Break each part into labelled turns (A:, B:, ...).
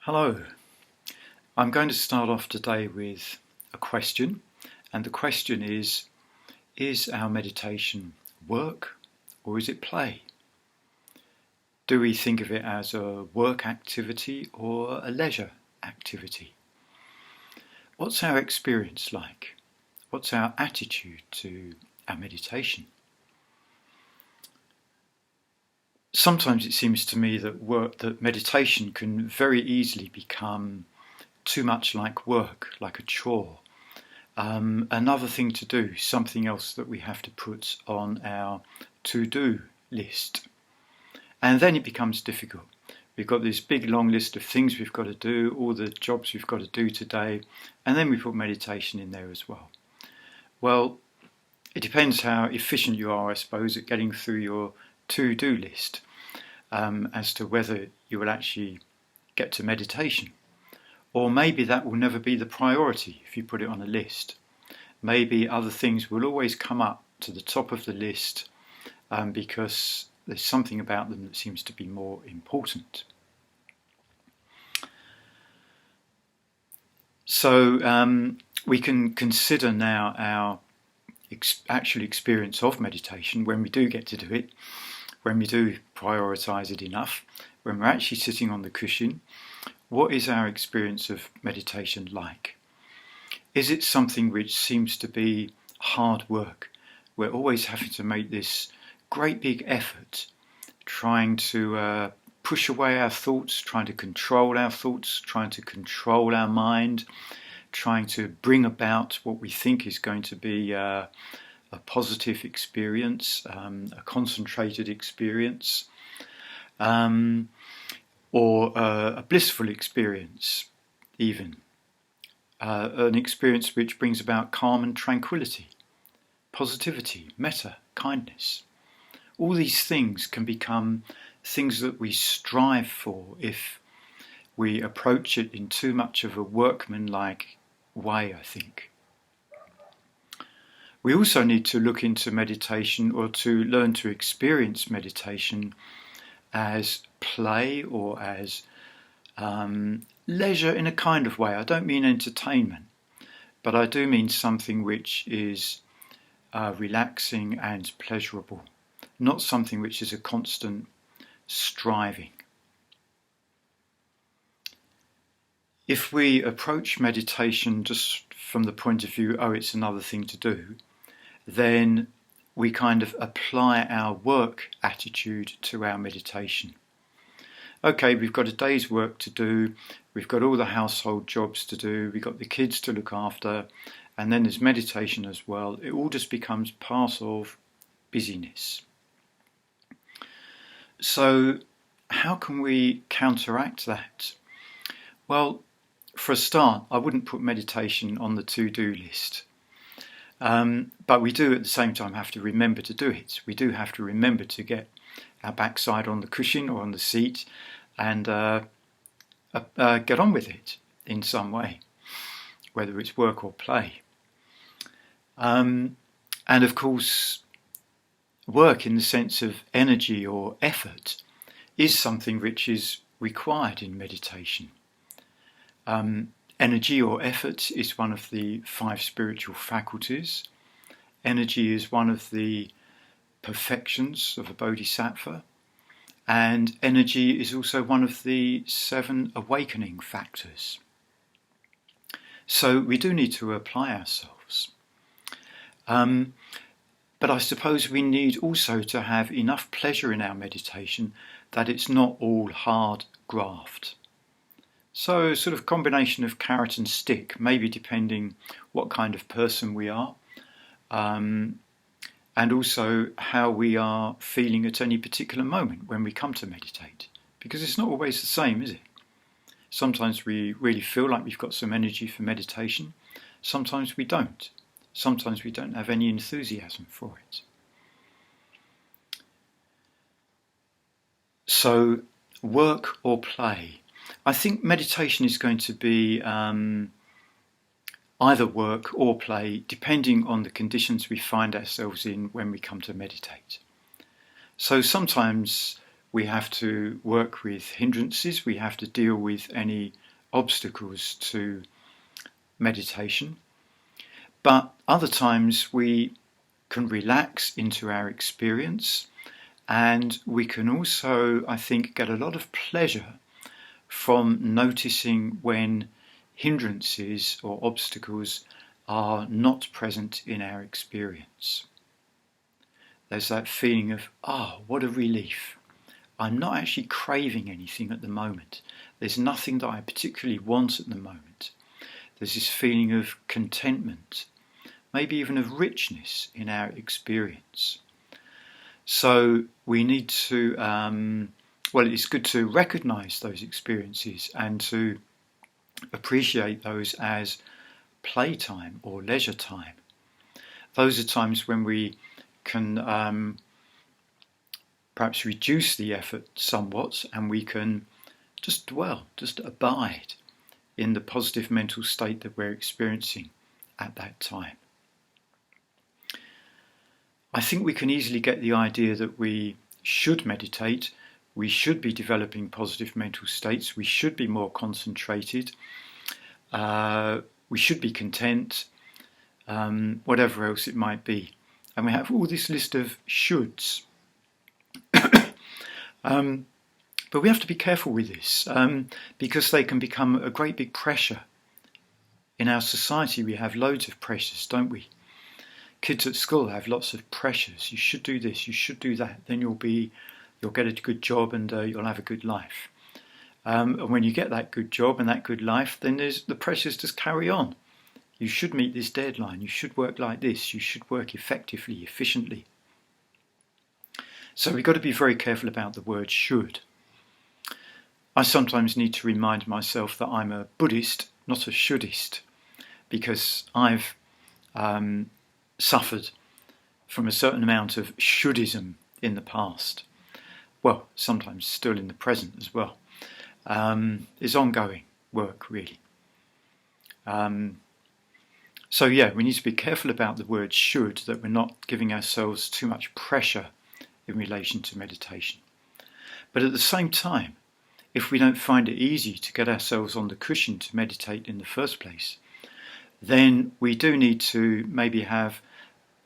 A: Hello, I'm going to start off today with a question, and the question is our meditation work or is it play? Do we think of it as a work activity or a leisure activity? What's our experience like? What's our attitude to our meditation? Sometimes it seems to me that meditation can very easily become too much like work, like a chore. Another thing to do, something else that we have to put on our to-do list. And then it becomes difficult. We've got this big long list of things we've got to do, all the jobs we've got to do today, and then we put meditation in there as well. Well, it depends how efficient you are, I suppose, at getting through your to-do list as to whether you will actually get to meditation. Or maybe that will never be the priority if you put it on a list. Maybe other things will always come up to the top of the list because there's something about them that seems to be more important. So we can consider now our actual experience of meditation when we do get to do it, when we do prioritise it enough, when we're actually sitting on the cushion. What is our experience of meditation like? Is it something which seems to be hard work? We're always having to make this great big effort, trying to push away our thoughts, trying to control our thoughts, trying to control our mind, trying to bring about what we think is going to be a positive experience, a concentrated experience, or a blissful experience even. An experience which brings about calm and tranquility, positivity, metta, kindness. All these things can become things that we strive for if we approach it in too much of a workmanlike way, I think. We also need to look into meditation or to learn to experience meditation as play or as leisure in a kind of way. I don't mean entertainment, but I do mean something which is relaxing and pleasurable, not something which is a constant striving. If we approach meditation just from the point of view, oh, it's another thing to do, then we kind of apply our work attitude to our meditation. Okay, we've got a day's work to do, we've got all the household jobs to do, we've got the kids to look after, and then there's meditation as well. It all just becomes part of busyness. So how can we counteract that? Well, for a start, I wouldn't put meditation on the to-do list. But we do at the same time have to remember to do it. We do have to remember to get our backside on the cushion or on the seat and get on with it in some way, whether it's work or play. And of course, work in the sense of energy or effort is something which is required in meditation. Energy or effort is one of the 5 spiritual faculties. Energy is one of the perfections of a bodhisattva. And energy is also one of the 7 awakening factors. So we do need to apply ourselves. But I suppose we need also to have enough pleasure in our meditation that it's not all hard graft. So a sort of combination of carrot and stick, maybe depending what kind of person we are, and also how we are feeling at any particular moment when we come to meditate. Because it's not always the same, is it? Sometimes we really feel like we've got some energy for meditation. Sometimes we don't. Sometimes we don't have any enthusiasm for it. So, work or play. I think meditation is going to be either work or play, depending on the conditions we find ourselves in when we come to meditate. So sometimes we have to work with hindrances, we have to deal with any obstacles to meditation. But other times we can relax into our experience, and we can also, I think, get a lot of pleasure from noticing when hindrances or obstacles are not present in our experience. There's that feeling of, what a relief. I'm not actually craving anything at the moment. There's nothing that I particularly want at the moment. There's this feeling of contentment, maybe even of richness in our experience. So we need to, it's good to recognize those experiences and to appreciate those as playtime or leisure time. Those are times when we can perhaps reduce the effort somewhat, and we can just dwell, just abide in the positive mental state that we're experiencing at that time. I think we can easily get the idea that we should meditate, we should be developing positive mental states, we should be more concentrated, we should be content, whatever else it might be. And we have all this list of shoulds. But we have to be careful with this, because they can become a great big pressure. In our society we have loads of pressures, don't we? Kids at school have lots of pressures. You should do this, you should do that, then you'll get a good job and you'll have a good life. And when you get that good job and that good life, then the pressures just carry on. You should meet this deadline, you should work like this, you should work effectively, efficiently. So we've got to be very careful about the word should. I sometimes need to remind myself that I'm a Buddhist, not a shouldist, because I've suffered from a certain amount of shouldism in the past. Well, sometimes still in the present as well. It's ongoing work, really. So we need to be careful about the word should, that we're not giving ourselves too much pressure in relation to meditation. But at the same time, if we don't find it easy to get ourselves on the cushion to meditate in the first place, then we do need to maybe have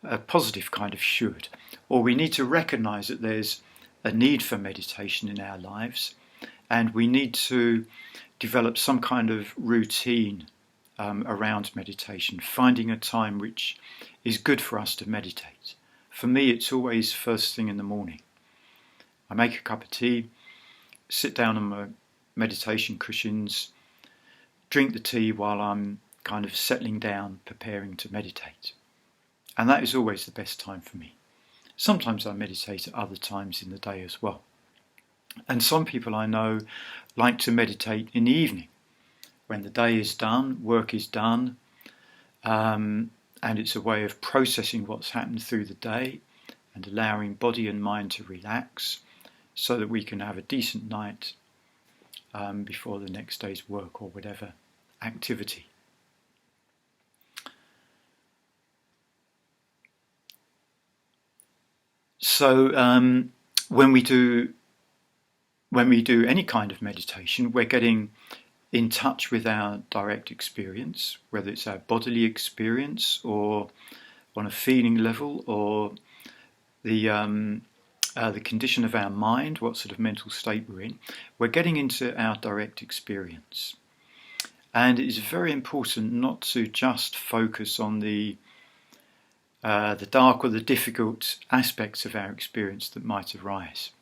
A: a positive kind of should, or we need to recognize that there's a need for meditation in our lives, and we need to develop some kind of routine around meditation, finding a time which is good for us to meditate. For me, it's always first thing in the morning. I make a cup of tea, sit down on my meditation cushions, drink the tea while I'm kind of settling down, preparing to meditate. And that is always the best time for me. Sometimes I meditate at other times in the day as well. And some people I know like to meditate in the evening, when the day is done, work is done, and it's a way of processing what's happened through the day and allowing body and mind to relax so that we can have a decent night before the next day's work or whatever activity. So when we do any kind of meditation, we're getting in touch with our direct experience, whether it's our bodily experience or on a feeling level, or the condition of our mind, what sort of mental state we're in. We're getting into our direct experience. And it is very important not to just focus on the dark or the difficult aspects of our experience that might arise.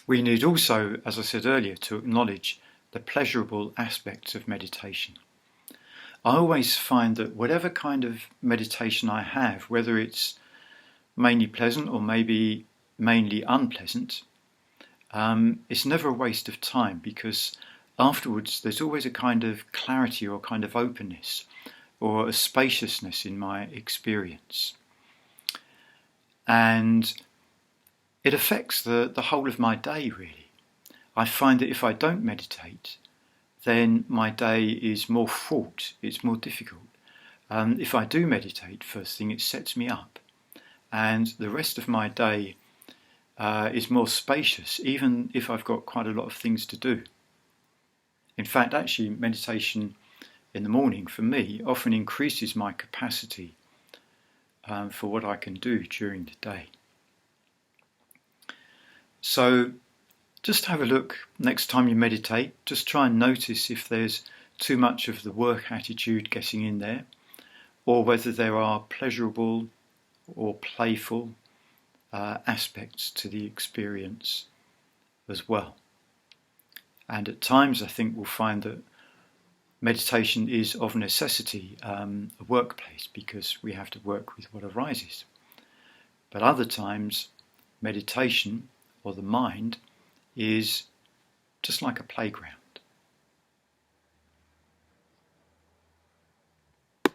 A: We need also, as I said earlier, to acknowledge the pleasurable aspects of meditation. I always find that whatever kind of meditation I have, whether it's mainly pleasant or maybe mainly unpleasant, it's never a waste of time, because afterwards there's always a kind of clarity or a kind of openness or a spaciousness in my experience. And it affects the whole of my day, really. I find that if I don't meditate, then my day is more fraught, it's more difficult. If I do meditate, first thing, it sets me up. And the rest of my day is more spacious, even if I've got quite a lot of things to do. In fact, actually, meditation in the morning for me often increases my capacity for what I can do during the day. So just have a look next time you meditate. Just try and notice if there's too much of the work attitude getting in there, or whether there are pleasurable or playful aspects to the experience as well. And at times I think we'll find that meditation is of necessity a workplace, because we have to work with what arises. But other times meditation or the mind is just like a playground.